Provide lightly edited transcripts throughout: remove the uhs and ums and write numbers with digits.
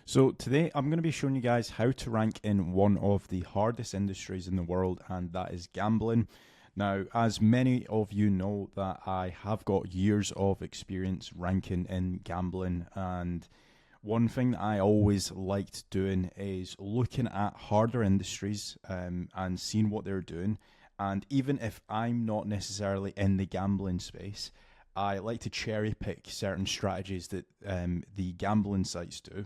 So today I'm going to be showing you guys how to rank in one of the hardest industries in the world, and that is gambling. Now, as many of you know, that I have got years of experience ranking in gambling, and one thing that I always liked doing is looking at harder industries and seeing what they're doing. And even if I'm not necessarily in the gambling space, I like to cherry pick certain strategies that the gambling sites do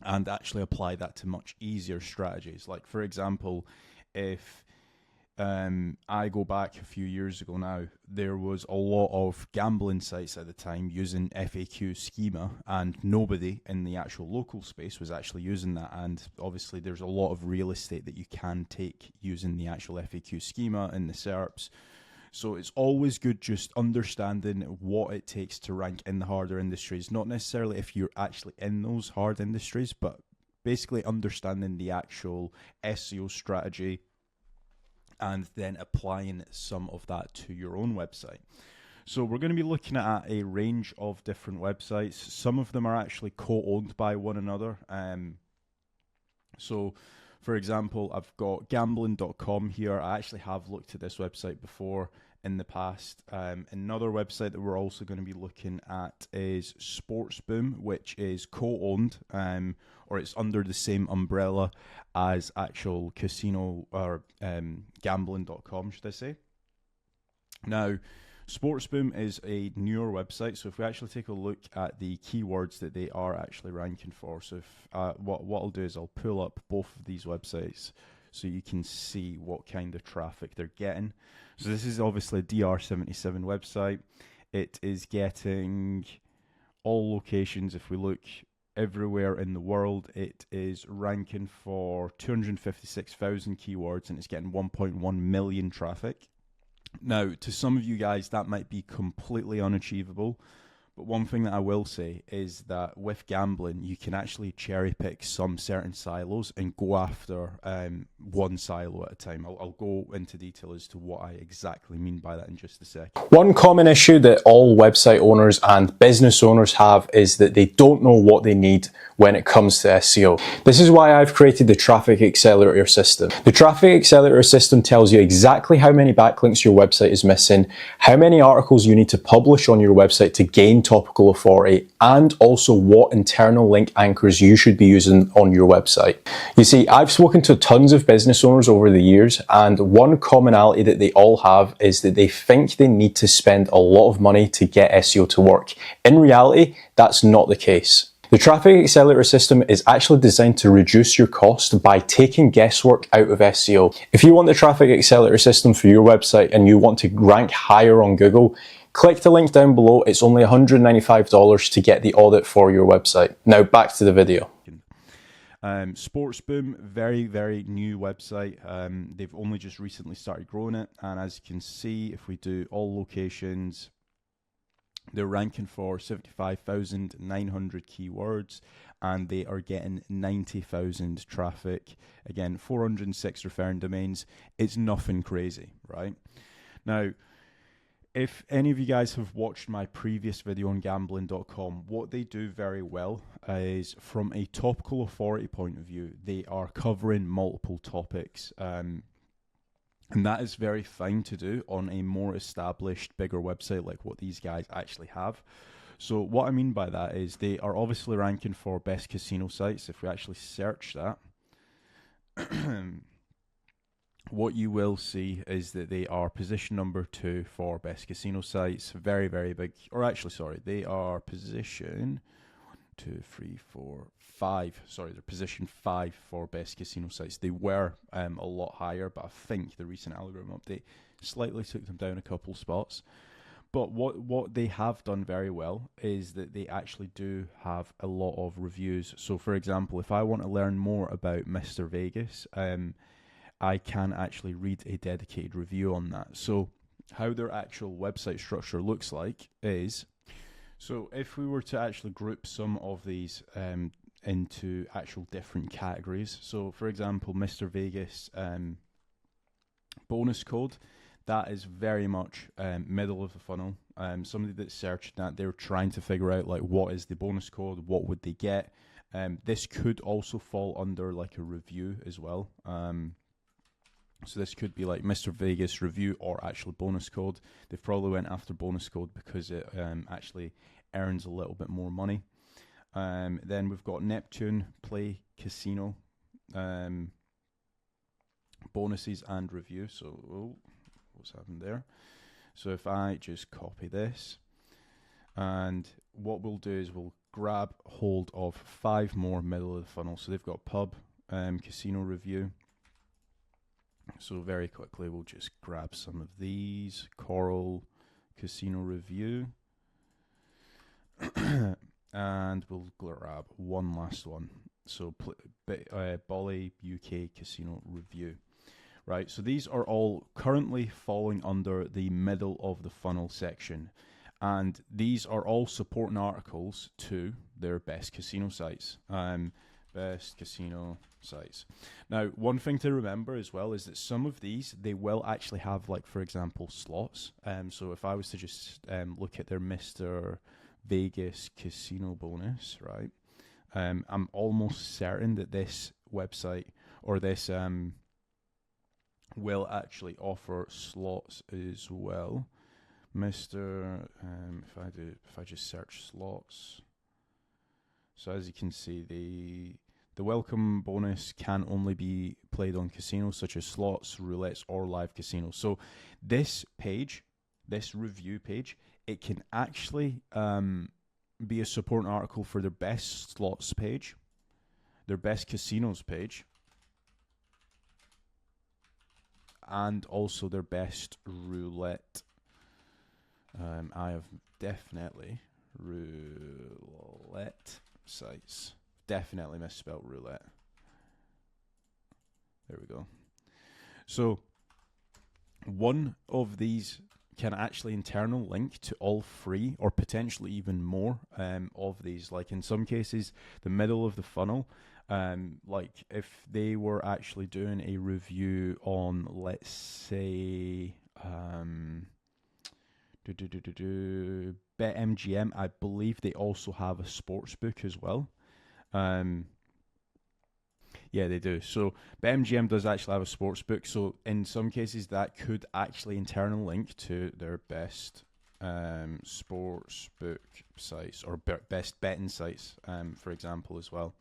and actually apply that to much easier strategies. Like, for example, if I go back a few years ago now, there was a lot of gambling sites at the time using FAQ schema, and nobody in the actual local space was actually using that. And obviously, there's a lot of real estate that you can take using the actual FAQ schema in the SERPs. So it's always good just understanding what it takes to rank in the harder industries, not necessarily if you're actually in those hard industries, but basically understanding the actual SEO strategy and then applying some of that to your own website. So we're going to be looking at a range of different websites. Some of them are actually co-owned by one another. So for example, I've got gambling.com here. I actually have looked at this website before in the past. Another website that we're also going to be looking at is SportsBoom, which is co-owned, or it's under the same umbrella as actual casino or gambling.com, should I say. Now, SportsBoom is a newer website, so if we actually take a look at the keywords that they are actually ranking for, so if what I'll do is I'll pull up both of these websites so you can see what kind of traffic they're getting. So this is obviously a DR77 website. It is getting all locations. If we look everywhere in the world, it is ranking for 256,000 keywords, and it's getting 1.1 million traffic. Now, to some of you guys, that might be completely unachievable, but one thing that I will say is that with gambling, you can actually cherry pick some certain silos and go after one silo at a time. I'll go into detail as to what I exactly mean by that in just a second. One common issue that all website owners and business owners have is that they don't know what they need when it comes to SEO. This is why I've created the Traffic Accelerator system. The Traffic Accelerator system tells you exactly how many backlinks your website is missing, how many articles you need to publish on your website to gain topical authority, and also what internal link anchors you should be using on your website. You see, I've spoken to tons of business owners over the years, and one commonality that they all have is that they think they need to spend a lot of money to get SEO to work. In reality, that's not the case. The Traffic Accelerator system is actually designed to reduce your cost by taking guesswork out of SEO. If you want the Traffic Accelerator system for your website and you want to rank higher on Google, click the link down below. It's only $195 to get the audit for your website. Now back to the video. SportsBoom, very, very new website. They've only just recently started growing it, and as you can see, if we do all locations, they're ranking for 75,900 keywords, and they are getting 90,000 traffic. Again, 406 referring domains. It's nothing crazy, right? Now, if any of you guys have watched my previous video on gambling.com, what they do very well is, from a topical authority point of view, they are covering multiple topics. And that is very fine to do on a more established, bigger website like what these guys actually have. So what I mean by that is they are obviously ranking for best casino sites. If we actually search that, what you will see is that they are position number 2 for best casino sites. Very, very big. Or actually, sorry, they are position 2, 3, 4, 5. Sorry, they're position 5 for best casino sites. They were a lot higher, but I think the recent algorithm update slightly took them down a couple spots. But what they have done very well is that they actually do have a lot of reviews. So, for example, if I want to learn more about Mr. Vegas, I can actually read a dedicated review on that. So, how their actual website structure looks like is, so if we were to actually group some of these into actual different categories. So for example, Mr. Vegas bonus code, that is very much middle of the funnel. Somebody that's searching that, they're trying to figure out like what is the bonus code, what would they get, This could also fall under like a review as well. So this could be like Mr. Vegas review or actually bonus code. They've probably went after bonus code because it actually earns a little bit more money. Then we've got Neptune Play Casino bonuses and review. So what's happened there? So if I just copy this, and what we'll do is we'll grab hold of 5 more middle of the funnel. So they've got pub, casino review. So very quickly we'll just grab some of these. Coral, casino review. And we'll grab one last one. So Bolly UK casino review. Right, so these are all currently falling under the middle of the funnel section. And these are all supporting articles to their best casino sites. Best casino sites. Now, one thing to remember as well is that some of these, they will actually have, like, for example, slots. So if I was to just look at their Mr. Vegas casino bonus, right, I'm almost certain that this website or this will actually offer slots as well. Mr. If I just search slots, so as you can see, the welcome bonus can only be played on casinos such as slots, roulettes, or live casinos. So this page, this review page, it can actually be a supporting article for their best slots page, their best casinos page, and also their best roulette. I have definitely roulette sites. Definitely misspelled roulette. There we go. So one of these can actually internal link to all 3 or potentially even more of these. Like in some cases, the middle of the funnel, like if they were actually doing a review on, let's say, BetMGM, I believe they also have a sports book as well. Yeah, they do. So BetMGM does actually have a sports book. So in some cases, that could actually internal link to their best sports book sites or best betting sites, for example, as well.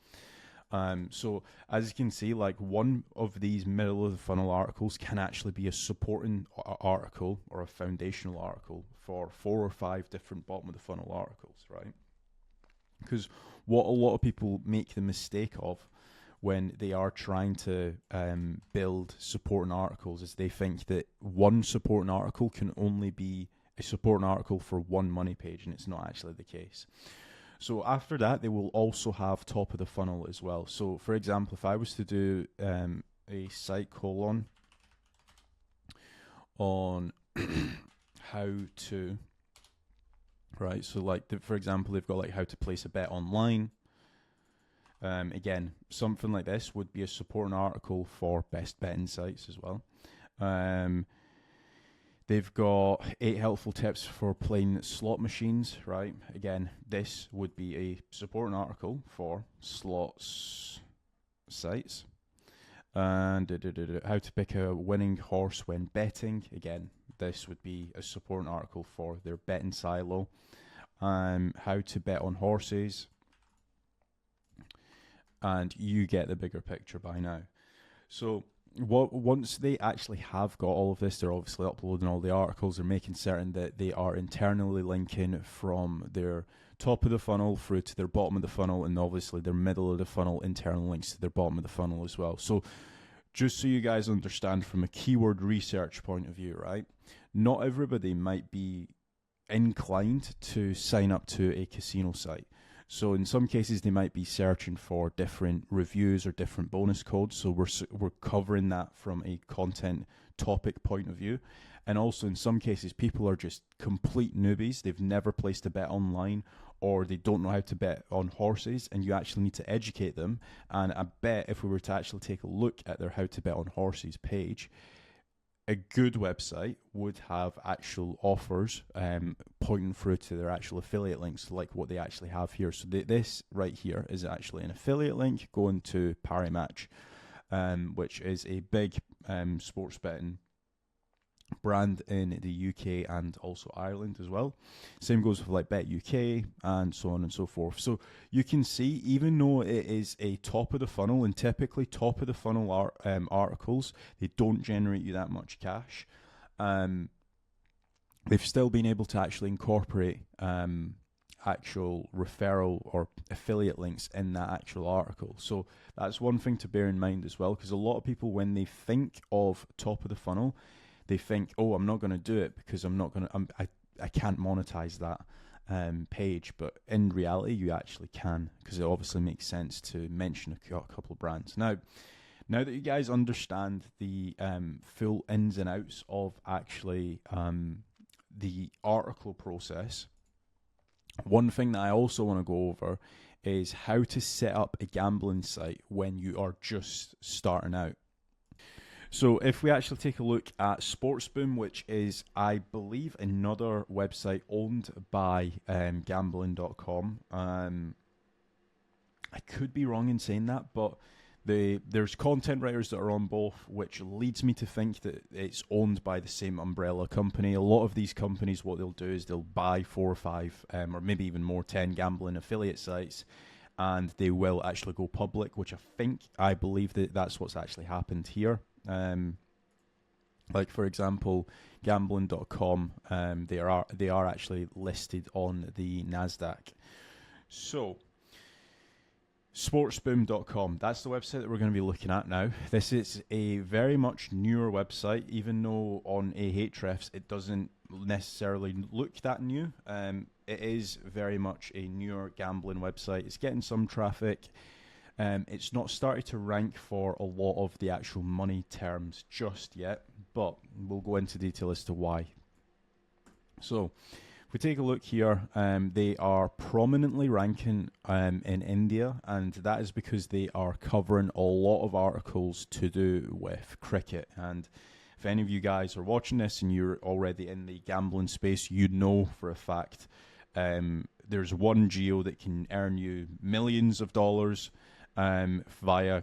So as you can see, like one of these middle of the funnel articles can actually be a supporting article or a foundational article for 4 or 5 different bottom of the funnel articles, right? Because what a lot of people make the mistake of when they are trying to build supporting articles is they think that one supporting article can only be a supporting article for one money page, and it's not actually the case. So after that, they will also have top of the funnel as well. So for example, if I was to do a site colon on how to, right? So like, for example, they've got like how to place a bet online. Again, something like this would be a supporting article for best betting sites as well. They've got 8 helpful tips for playing slot machines, right? Again, this would be a supporting article for slots sites. And how to pick a winning horse when betting. Again, this would be a supporting article for their betting silo. How to bet on horses. And you get the bigger picture by now. So once they actually have got all of this, they're obviously uploading all the articles. They're making certain that they are internally linking from their top of the funnel through to their bottom of the funnel, and obviously their middle of the funnel internal links to their bottom of the funnel as well. So just so you guys understand from a keyword research point of view, right? Not everybody might be inclined to sign up to a casino site. So in some cases, they might be searching for different reviews or different bonus codes. So we're covering that from a content topic point of view. And also in some cases, people are just complete newbies. They've never placed a bet online, or they don't know how to bet on horses, and you actually need to educate them. And I bet if we were to actually take a look at their how to bet on horses page, a good website would have actual offers pointing through to their actual affiliate links, like what they actually have here. So this right here is actually an affiliate link going to Parimatch, which is a big sports betting brand in the UK and also Ireland as well. Same goes with like Bet UK and so on and so forth. So you can see, even though it is a top of the funnel, and typically top of the funnel articles, they don't generate you that much cash. They've still been able to actually incorporate actual referral or affiliate links in that actual article. So that's one thing to bear in mind as well, because a lot of people, when they think of top of the funnel, they think, oh, I'm not going to do it because I can't monetize that page. But in reality, you actually can, because it obviously makes sense to mention a couple of brands. Now that you guys understand the full ins and outs of actually the article process, one thing that I also want to go over is how to set up a gambling site when you are just starting out. So if we actually take a look at SportsBoom, which is, I believe, another website owned by gambling.com. I could be wrong in saying that, but there's content writers that are on both, which leads me to think that it's owned by the same umbrella company. A lot of these companies, what they'll do is they'll buy 4 or 5, or maybe even more, 10 gambling affiliate sites, and they will actually go public, which I believe that's what's actually happened here. Like for example, gambling.com, they are actually listed on the NASDAQ. So sportsboom.com, that's the website that we're going to be looking at now. This is a very much newer website, even though on Ahrefs it doesn't necessarily look that new. It is very much a newer gambling website. It's getting some traffic. It's not started to rank for a lot of the actual money terms just yet, but we'll go into detail as to why. So if we take a look here, they are prominently ranking in India, and that is because they are covering a lot of articles to do with cricket. And if any of you guys are watching this and you're already in the gambling space, you know for a fact there's one geo that can earn you millions of dollars via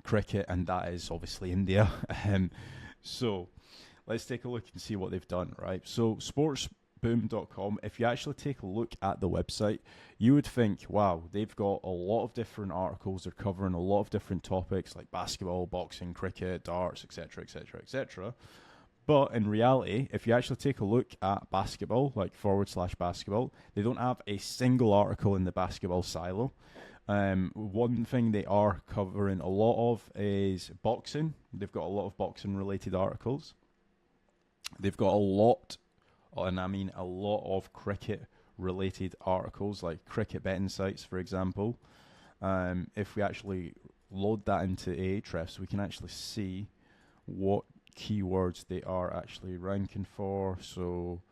cricket, and that is obviously India. So let's take a look and see what they've done, right? So sportsboom.com, if you actually take a look at the website, you would think, wow, they've got a lot of different articles. They're covering a lot of different topics like basketball, boxing, cricket, darts, etc., etc., etc. But in reality, if you actually take a look at basketball, like /basketball, they don't have a single article in the basketball silo. One thing they are covering a lot of is boxing. They've got a lot of boxing related articles. They've got a lot, and I mean a lot, of cricket related articles, like cricket betting sites, for example. If we actually load that into Ahrefs, we can actually see what keywords they are actually ranking for. So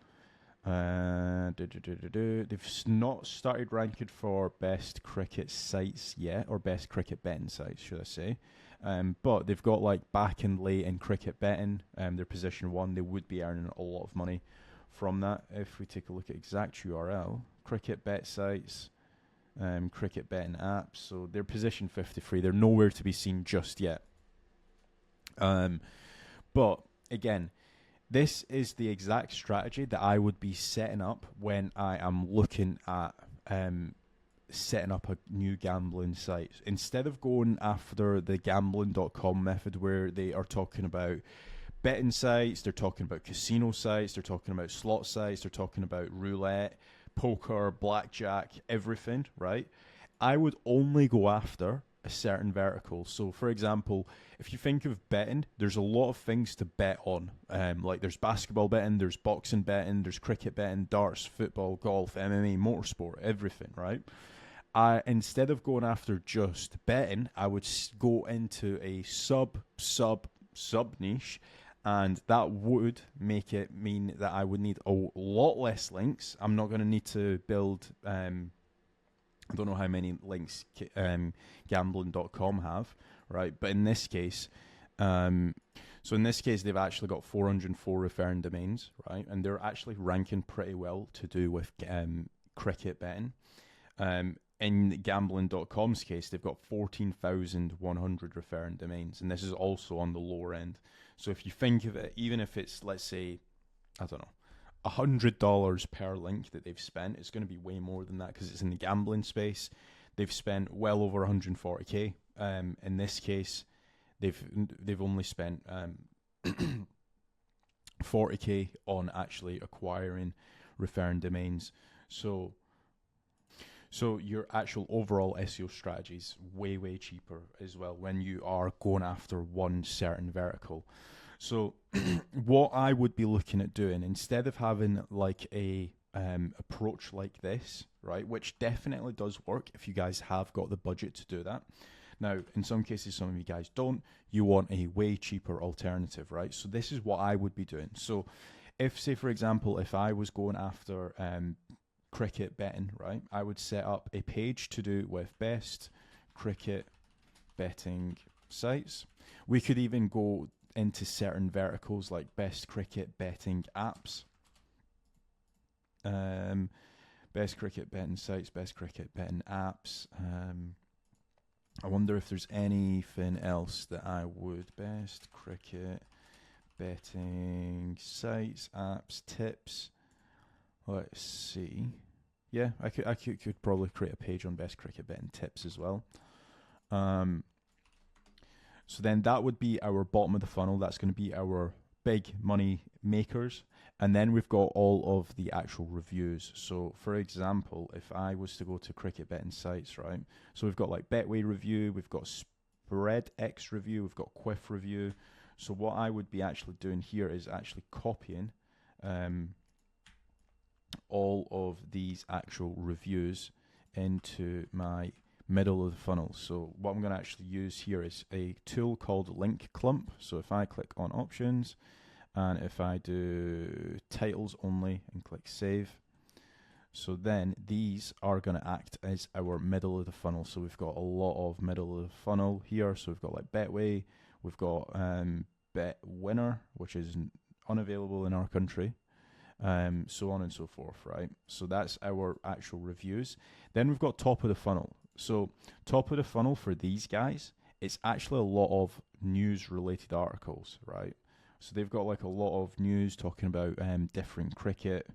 they've not started ranking for best cricket sites yet, or best cricket betting sites, should I say. But they've got like back and late in cricket betting. They're position 1. They would be earning a lot of money from that. If we take a look at exact URL, cricket bet sites, cricket betting apps. So they're position 53. They're nowhere to be seen just yet. But again, this is the exact strategy that I would be setting up when I am looking at setting up a new gambling site. Instead of going after the gambling.com method, where they are talking about betting sites, they're talking about casino sites, they're talking about slot sites, they're talking about roulette, poker, blackjack, everything, right? I would only go after a certain vertical. So for example, if you think of betting, there's a lot of things to bet on. Like there's basketball betting, there's boxing betting, there's cricket betting, darts, football, golf, MMA, motorsport, everything, right? Instead of going after just betting, I would go into a sub niche, and that would make it mean that I would need a lot less links. I'm not going to need to build I don't know how many links gambling.com have, right? But in this case, So in this case, they've actually got 404 referring domains, right? And they're actually ranking pretty well to do with cricket betting. In gambling.com's case, they've got 14,100 referring domains, and this is also on the lower end. So if you think of it, even if it's, let's say, I don't know, $100 per link that they've spent, it's going to be way more than that because it's in the gambling space. They've spent well over 140k. In this case, they've only spent 40k on actually acquiring referring domains. So your actual overall SEO strategy is way cheaper as well when you are going after one certain vertical. So what I would be looking at doing, instead of having like a approach like this, right, which definitely does work if you guys have got the budget to do that. Now, in some cases, some of you guys don't. You want a way cheaper alternative, right? So this is what I would be doing. So if, say, for example, if I was going after cricket betting, right, I would set up a page to do with best cricket betting sites. We could even go into certain verticals like best cricket betting apps, best cricket betting sites, best cricket betting apps. I wonder if there's anything else that I would best cricket betting sites, apps, tips. Let's see. Yeah, I could probably create a page on best cricket betting tips as well. So then that would be our bottom of the funnel. That's going to be our big money makers. And then we've got all of the actual reviews. So for example, if I was to go to cricket betting sites, right? So we've got like Betway review, we've got SpreadX review, we've got Quiff review. So what I would be actually doing here is actually copying all of these actual reviews into my middle of the funnel. So what I'm going to actually use here is a tool called Link Clump. So if I click on options and if I do titles only and click save, so then these are going to act as our middle of the funnel. So we've got a lot of middle of the funnel here. So we've got like Betway, we've got Bet Winner, which is unavailable in our country. So on and so forth, right? So that's our actual reviews. Then we've got top of the funnel. So top of the funnel for these guys, it's actually a lot of news related articles, right? So they've got like a lot of news talking about different cricket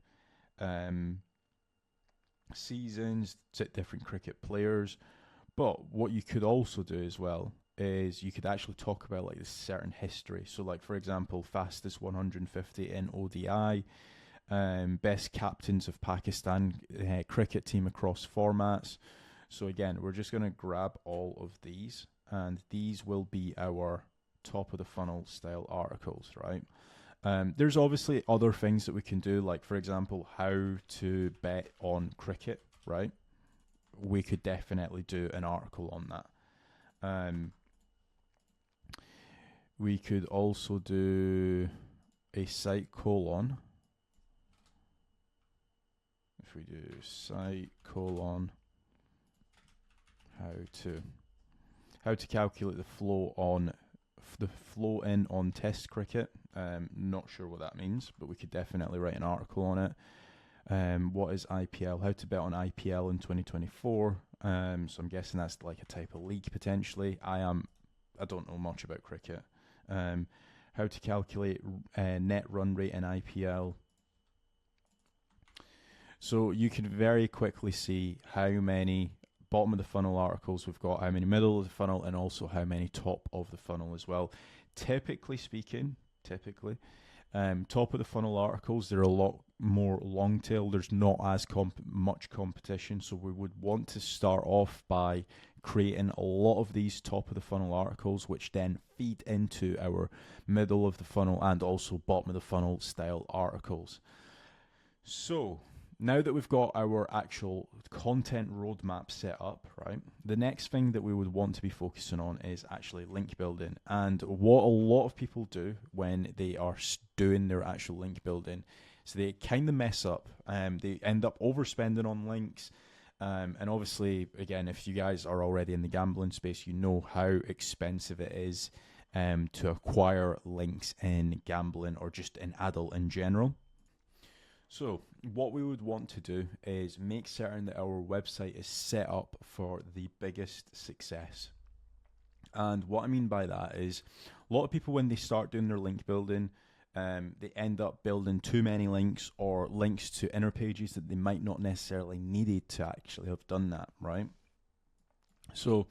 seasons, different cricket players. But what you could also do as well is you could actually talk about like a certain history. So like, for example, fastest 150 in ODI, best captains of Pakistan cricket team across formats. So again, we're just going to grab all of these, and these will be our top of the funnel style articles, right? There's obviously other things that we can do, like for example, how to bet on cricket, right? We could definitely do an article on that. We could also do a site colon. If we do site colon how to calculate the flow in on test cricket. Not sure what that means, but we could definitely write an article on it. What is IPL? How to bet on IPL in 2024. So I'm guessing that's like a type of league potentially. I don't know much about cricket. How to calculate net run rate in IPL. So you can very quickly see how many bottom of the funnel articles we've got, how many middle of the funnel, and also how many top of the funnel as well. Typically speaking, top of the funnel articles, they're a lot more long tail. There's not as much competition, so we would want to start off by creating a lot of these top of the funnel articles, which then feed into our middle of the funnel and also bottom of the funnel style articles. So now that we've got our actual content roadmap set up, right, the next thing that we would want to be focusing on is actually link building. And what a lot of people do when they are doing their actual link building, so they kind of mess up. They end up overspending on links. And obviously, again, if you guys are already in the gambling space, you know how expensive it is to acquire links in gambling or just in adult in general. So what we would want to do is make certain that our website is set up for the biggest success. And what I mean by that is a lot of people, when they start doing their link building, they end up building too many links or links to inner pages that they might not necessarily needed to actually have done that, right? So,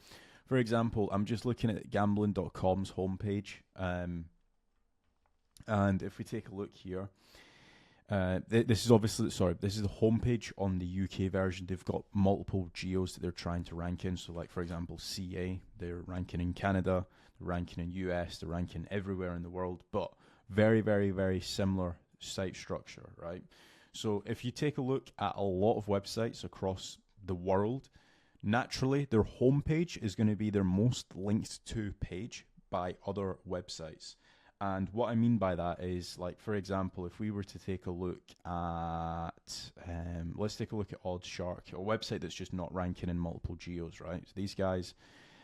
for example, I'm just looking at gambling.com's homepage, and if we take a look here, this is obviously, this is the homepage on the UK version. They've got multiple geos that they're trying to rank in. So, like, for example, CA, they're ranking in Canada, they're ranking in US, they're ranking everywhere in the world, but very, very, very similar site structure, right? So if you take a look at a lot of websites across the world, naturally, their homepage is going to be their most linked to page by other websites. And what I mean by that is, like, for example, if we were to take a look at, let's take a look at Oddshark, a website that's just not ranking in multiple geos, right? So these guys,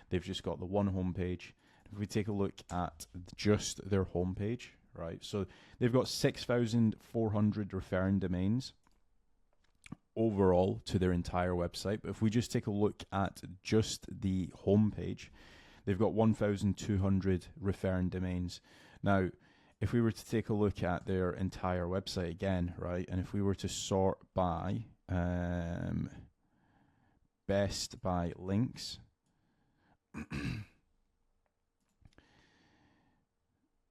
they've just got the one homepage. If we take a look at just their homepage, right? So they've got 6,400 referring domains overall to their entire website. But if we just take a look at just the homepage, they've got 1,200 referring domains. Now, if we were to take a look at their entire website again, right, and if we were to sort by best by links,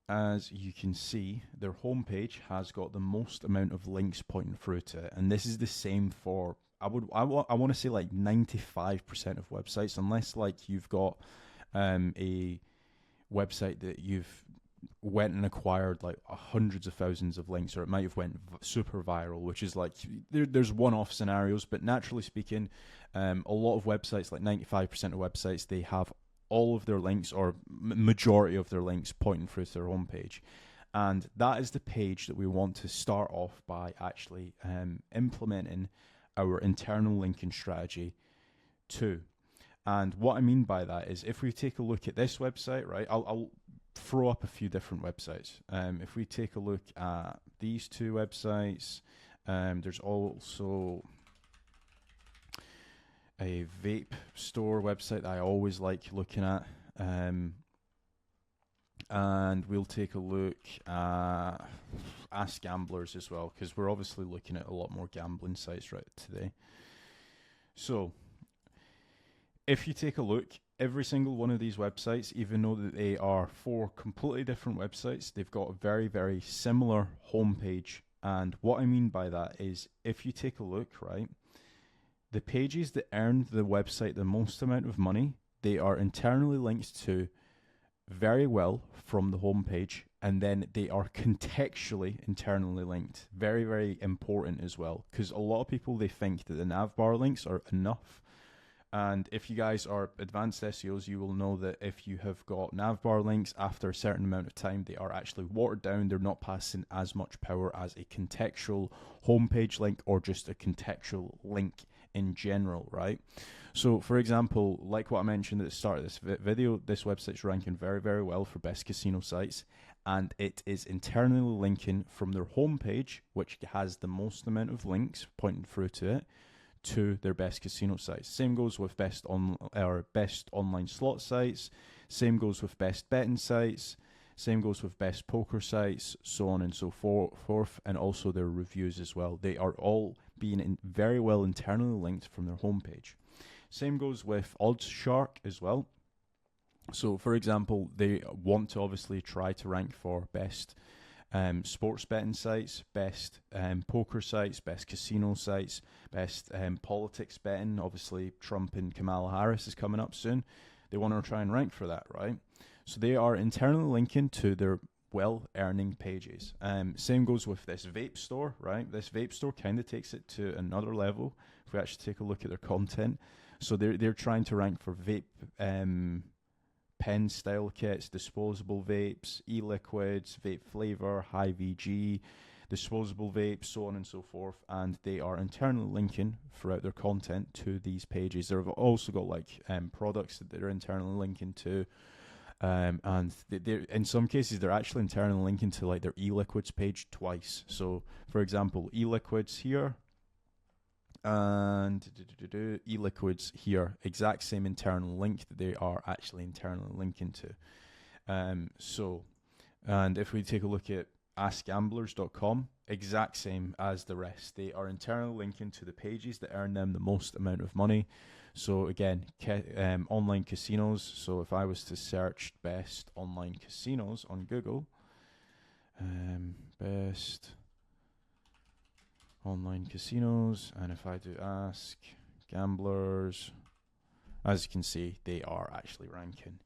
as you can see, their homepage has got the most amount of links pointing through to it, and this is the same for I want to say like 95% of websites, unless like you've got a website that you've went and acquired like hundreds of thousands of links, or it might have went super viral, which is like there's one-off scenarios, but naturally speaking, a lot of websites, like 95% of websites, they have all of their links or majority of their links pointing through to their homepage. And that is the page that we want to start off by actually implementing our internal linking strategy to. And what I mean by that is, if we take a look at this website, right, I'll throw up a few different websites. If we take a look at these two websites, there's also a vape store website that I always like looking at. And we'll take a look at Ask Gamblers as well, because we're obviously looking at a lot more gambling sites right today. So if you take a look, every single one of these websites, even though that they are four completely different websites, they've got a very, very similar homepage. And what I mean by that is, if you take a look, right, the pages that earn the website the most amount of money, they are internally linked to very well from the homepage, and then they are contextually internally linked. Very, very important as well, because a lot of people, they think that the navbar links are enough. And if you guys are advanced SEOs, you will know that if you have got navbar links, after a certain amount of time, they are actually watered down. They're not passing as much power as a contextual homepage link or just a contextual link in general, right? So, for example, like what I mentioned at the start of this video, this website's ranking very, very well for best casino sites, and it is internally linking from their homepage, which has the most amount of links pointing through to it, to their best casino sites. Same goes with best online slot sites. Same goes with best betting sites. Same goes with best poker sites, so on and so forth, and also their reviews as well. They are all being very well internally linked from their homepage. Same goes with Oddshark as well. So, for example, they want to obviously try to rank for best sports betting sites, best poker sites, best casino sites, best politics betting. Obviously, Trump and Kamala Harris is coming up soon. They want to try and rank for that, right? So they are internally linking to their well-earning pages. Same goes with this vape store, right? This vape store kind of takes it to another level if we actually take a look at their content. So they're trying to rank for vape pen style kits, disposable vapes, e-liquids, vape flavor, high VG, disposable vapes, so on and so forth. And they are internally linking throughout their content to these pages. They've also got like products that they're internally linking to. And in some cases they're actually internally linking to like their eLiquids page twice. So for example, eLiquids here and eLiquids here, exact same internal link that they are actually internally linking to. And if we take a look at askgamblers.com, exact same as the rest. They are internally linking to the pages that earn them the most amount of money. So again, online casinos. So if I was to search best online casinos on Google, best online casinos, and if I do ask gamblers, as you can see, they are actually ranking.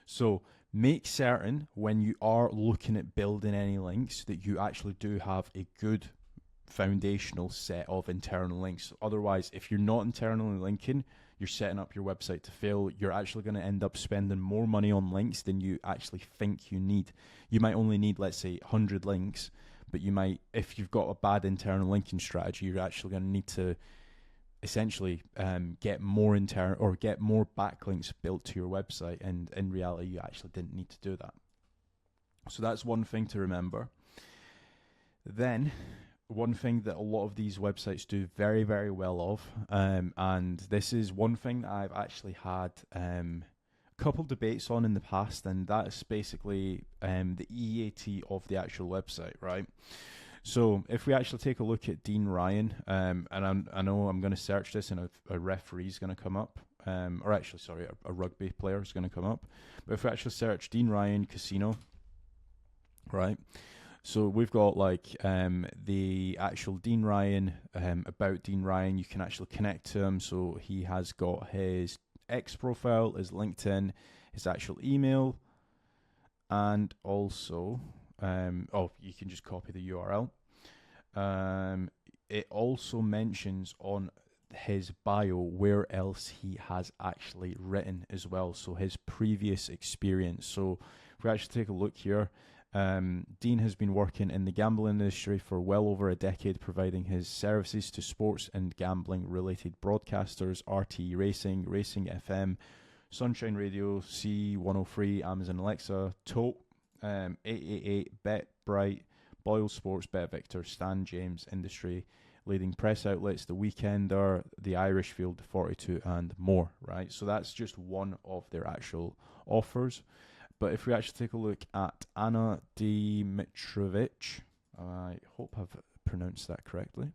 So make certain when you are looking at building any links that you actually do have a good foundational set of internal links. Otherwise, if you're not internally linking, you're setting up your website to fail. You're actually going to end up spending more money on links than you actually think you need. You might only need, let's say, 100 links, but you might, if you've got a bad internal linking strategy, you're actually going to need to essentially get more get more backlinks built to your website, and in reality you actually didn't need to do that. So that's one thing to remember. Then one thing that a lot of these websites do very, very well of, and this is one thing that I've actually had a couple debates on in the past, and that's basically the EAT of the actual website, right? So if we actually take a look at Dean Ryan, and I know I'm going to search this and a referee is going to come up, or actually, sorry, a rugby player is going to come up. But if we actually search Dean Ryan casino, right? So we've got like the actual Dean Ryan, about Dean Ryan, you can actually connect to him. So he has got his X profile, his LinkedIn, his actual email, and also... you can just copy the URL. It also mentions on his bio where else he has actually written as well, so his previous experience. So if we actually take a look here, Dean has been working in the gambling industry for well over a decade, providing his services to sports and gambling related broadcasters, RT Racing, Racing FM, Sunshine Radio, C103, Amazon Alexa, Tote, 888, Bet Bright, Boyle Sports, Bet Victor, Stan James Industry, leading press outlets, The Weekender, The Irish Field, 42, and more, right? So that's just one of their actual offers. But if we actually take a look at Anna Dimitrovic, I hope I've pronounced that correctly.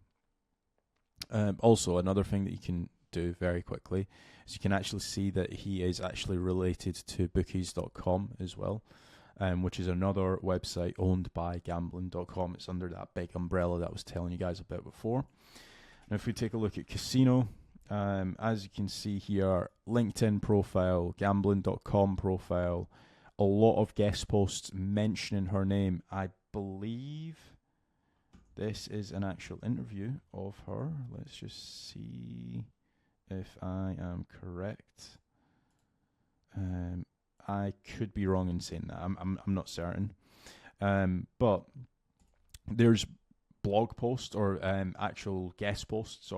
Also, another thing that you can do very quickly is you can actually see that he is actually related to bookies.com as well. Which is another website owned by gambling.com. It's under that big umbrella that I was telling you guys about before. And if we take a look at casino, as you can see here, LinkedIn profile, gambling.com profile, a lot of guest posts mentioning her name. I believe this is an actual interview of her. Let's just see if I am correct. I could be wrong in saying that. I'm not certain. But there's blog posts or actual guest posts,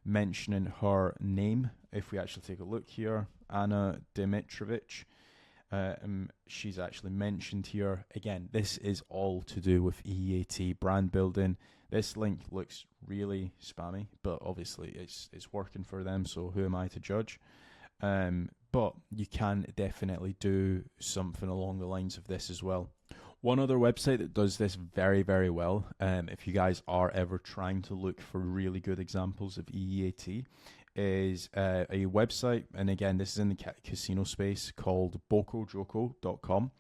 mentioning her name. If we actually take a look here, Anna Dimitrovic, she's actually mentioned here. Again, this is all to do with EAT brand building. This link looks really spammy, but obviously it's working for them, so who am I to judge? But you can definitely do something along the lines of this as well. One other website that does this very, very well, if you guys are ever trying to look for really good examples of EAT, is a website, and again, this is in the casino space, called bocojoko.com.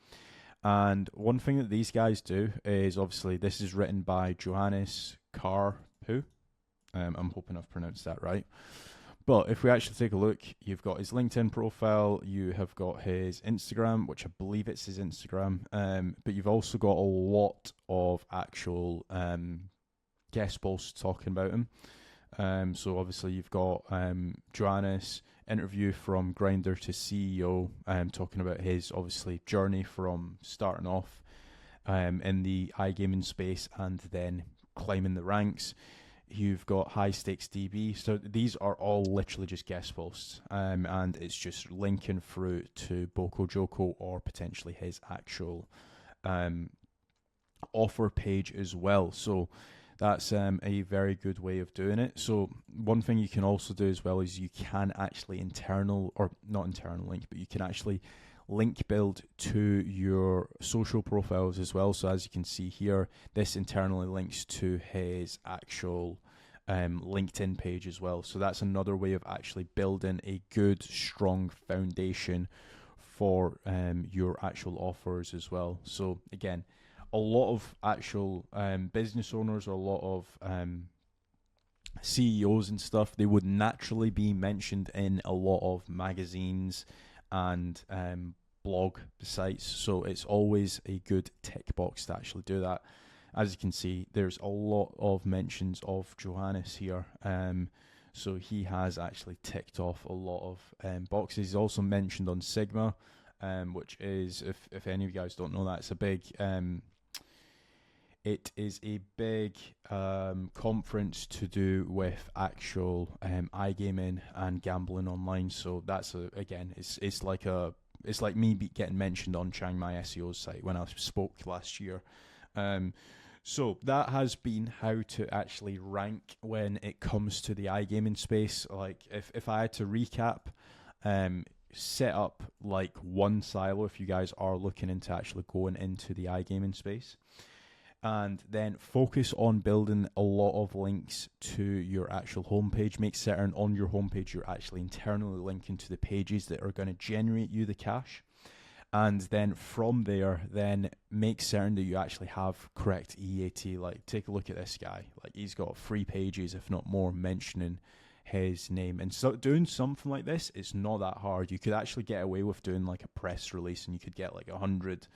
And one thing that these guys do is, obviously, this is written by Johannes Karpu. I'm hoping I've pronounced that right. But if we actually take a look, you've got his LinkedIn profile, you have got his Instagram, which I believe it's his Instagram, but you've also got a lot of actual guest posts talking about him. So obviously you've got Johannes, interview from grinder to CEO, talking about his obviously journey from starting off in the iGaming space and then climbing the ranks. you've got high stakes DB. So these are all literally just guest posts, and it's just linking through to Boko Joko or potentially his actual offer page as well. So that's a very good way of doing it. So one thing you can also do as well is you can actually not internal link, but you can actually link build to your social profiles as well. So as you can see here, this internally links to his actual LinkedIn page as well. So that's another way of actually building a good, strong foundation for your actual offers as well. So again, a lot of actual business owners or a lot of CEOs and stuff, they would naturally be mentioned in a lot of magazines and blog sites. So it's always a good tick box to actually do that. As you can see, there's a lot of mentions of Johannes here. So he has actually ticked off a lot of boxes. He's also mentioned on Sigma, which is, if any of you guys don't know that, it's a big... it is a big conference to do with actual iGaming and gambling online. So that's again, it's like me getting mentioned on Chiang Mai SEO's site when I spoke last year. So that has been how to actually rank when it comes to the iGaming space. Like if I had to recap, set up like one silo if you guys are looking into actually going into the iGaming space. And then focus on building a lot of links to your actual homepage. Make certain on your homepage you're actually internally linking to the pages that are going to generate you the cash. And then from there, then make certain that you actually have correct EAT. Like, take a look at this guy. Like, he's got 3 pages, if not more, mentioning his name. And so doing something like this, it's not that hard. You could actually get away with doing like a press release, and you could get like 100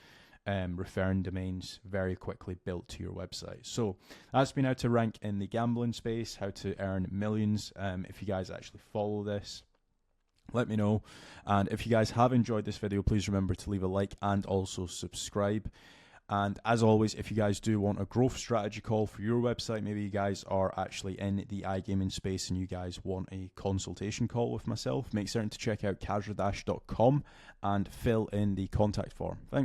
referring domains very quickly built to your website. So that's been how to rank in the gambling space, how to earn millions. If you guys actually follow this, let me know. And if you guys have enjoyed this video, please remember to leave a like and also subscribe. And as always, if you guys do want a growth strategy call for your website, maybe you guys are actually in the iGaming space and you guys want a consultation call with myself, make certain to check out kazradash.com and fill in the contact form. Thanks.